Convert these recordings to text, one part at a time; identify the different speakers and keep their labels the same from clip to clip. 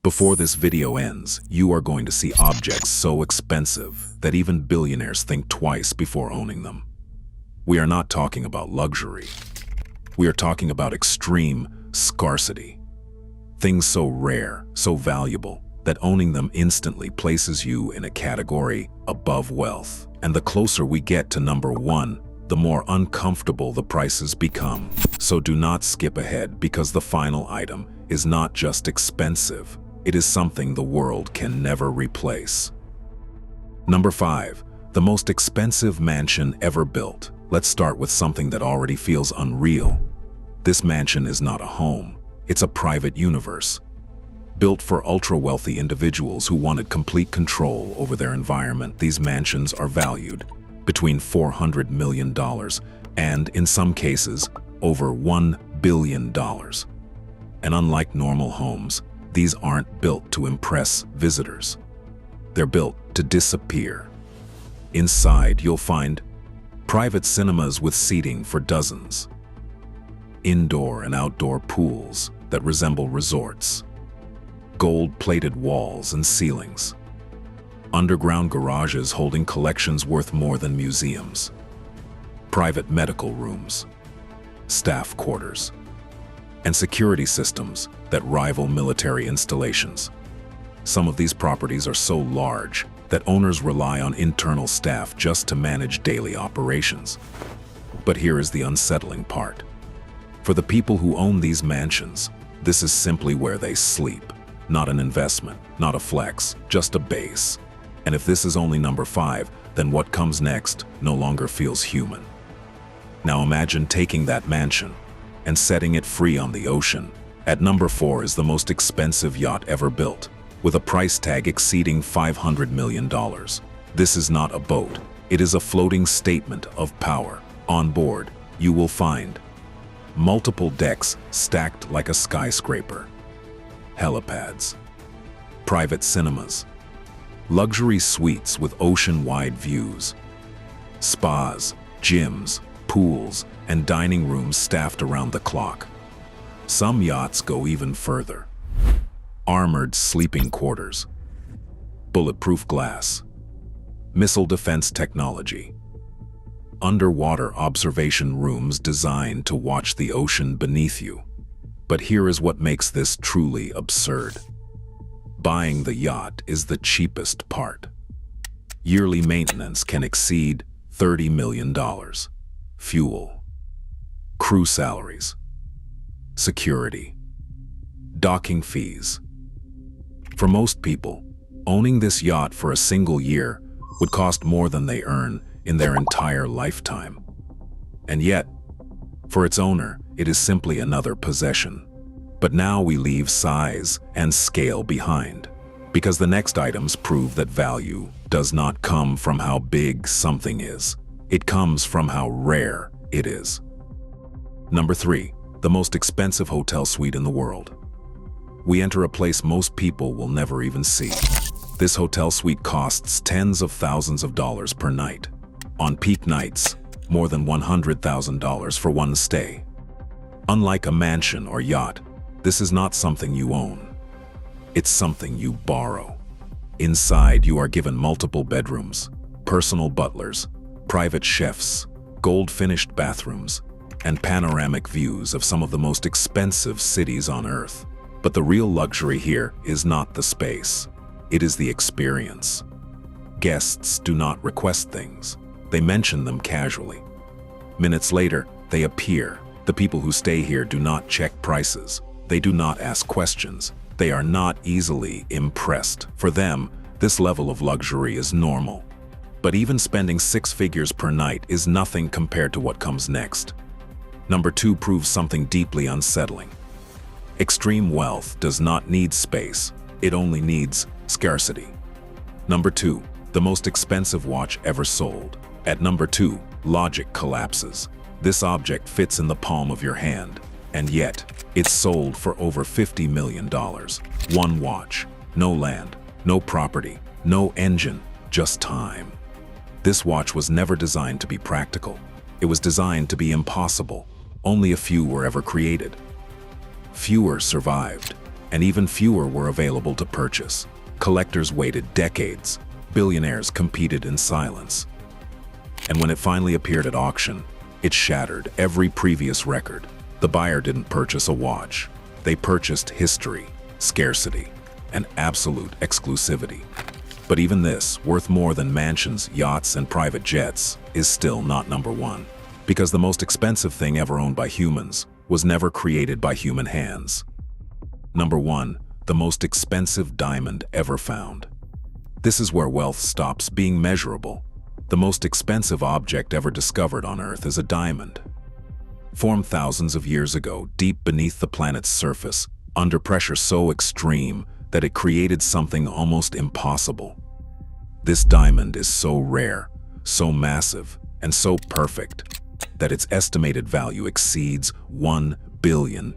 Speaker 1: Before this video ends, you are going to see objects so expensive that even billionaires think twice before owning them. We are not talking about luxury. We are talking about extreme scarcity. Things so rare, so valuable, that owning them instantly places you in a category above wealth. And the closer we get to number one, the more uncomfortable the prices become. So do not skip ahead, because the final item is not just expensive. It is something the world can never replace. Number 5. The most expensive mansion ever built. Let's start with something that already feels unreal. This mansion is not a home. It's a private universe. Built for ultra-wealthy individuals who wanted complete control over their environment, these mansions are valued between $400 million and, in some cases, over $1 billion. And unlike normal homes, these aren't built to impress visitors. They're built to disappear. Inside, you'll find private cinemas with seating for dozens, indoor and outdoor pools that resemble resorts, gold-plated walls and ceilings, underground garages holding collections worth more than museums, private medical rooms, staff quarters, and security systems that rival military installations. Some of these properties are so large that owners rely on internal staff just to manage daily operations. But here is the unsettling part. For the people who own these mansions, this is simply where they sleep. Not an investment, not a flex, just a base. And if this is only number 5, then what comes next no longer feels human. Now imagine taking that mansion and setting it free on the ocean. At number 4 is the most expensive yacht ever built, with a price tag exceeding $500 million. This is not a boat. It is a floating statement of power. On board, you will find multiple decks stacked like a skyscraper, helipads, private cinemas, luxury suites with ocean-wide views, spas, gyms, pools, and dining rooms staffed around the clock. Some yachts go even further. Armored sleeping quarters, bulletproof glass, missile defense technology, underwater observation rooms designed to watch the ocean beneath you. But here is what makes this truly absurd. Buying the yacht is the cheapest part. Yearly maintenance can exceed $30 million. Fuel, crew salaries, security, docking fees. For most people, owning this yacht for a single year would cost more than they earn in their entire lifetime. And yet, for its owner, it is simply another possession. But now we leave size and scale behind, because the next items prove that value does not come from how big something is. It comes from how rare it is. Number 3, the most expensive hotel suite in the world. We enter a place most people will never even see. This hotel suite costs tens of thousands of dollars per night. On peak nights, more than $100,000 for one stay. Unlike a mansion or yacht, this is not something you own. It's something you borrow. Inside, you are given multiple bedrooms, personal butlers, private chefs, gold-finished bathrooms, and panoramic views of some of the most expensive cities on Earth. But the real luxury here is not the space. It is the experience. Guests do not request things. They mention them casually. Minutes later, they appear. The people who stay here do not check prices. They do not ask questions. They are not easily impressed. For them, this level of luxury is normal. But even spending 6 figures per night is nothing compared to what comes next. Number 2 proves something deeply unsettling. Extreme wealth does not need space. It only needs scarcity. Number 2, the most expensive watch ever sold. At number 2, logic collapses. This object fits in the palm of your hand, and yet it's sold for over $50 million. One watch, no land, no property, no engine, just time. This watch was never designed to be practical. It was designed to be impossible. Only a few were ever created. Fewer survived, and even fewer were available to purchase. Collectors waited decades. Billionaires competed in silence. And when it finally appeared at auction, it shattered every previous record. The buyer didn't purchase a watch. They purchased history, scarcity, and absolute exclusivity. But even this, worth more than mansions, yachts, and private jets, is still not number one. Because the most expensive thing ever owned by humans was never created by human hands. Number one, the most expensive diamond ever found. This is where wealth stops being measurable. The most expensive object ever discovered on Earth is a diamond. Formed thousands of years ago, deep beneath the planet's surface, under pressure so extreme that it created something almost impossible. This diamond is so rare, so massive, and so perfect that its estimated value exceeds $1 billion.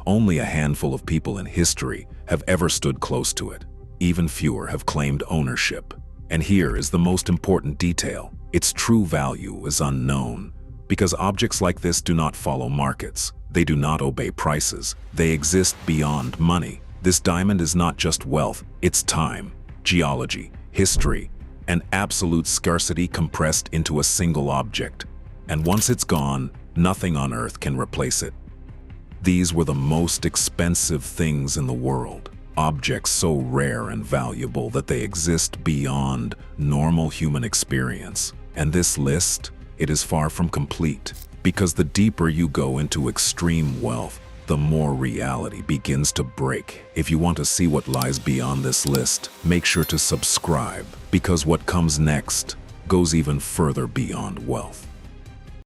Speaker 1: Only a handful of people in history have ever stood close to it. Even fewer have claimed ownership. And here is the most important detail. Its true value is unknown, because objects like this do not follow markets. They do not obey prices. They exist beyond money. This diamond is not just wealth, it's time, geology, history, and absolute scarcity compressed into a single object. And once it's gone, nothing on Earth can replace it. These were the most expensive things in the world. Objects so rare and valuable that they exist beyond normal human experience. And this list, it is far from complete, because the deeper you go into extreme wealth, the more reality begins to break. If you want to see what lies beyond this list, make sure to subscribe, because what comes next goes even further beyond wealth.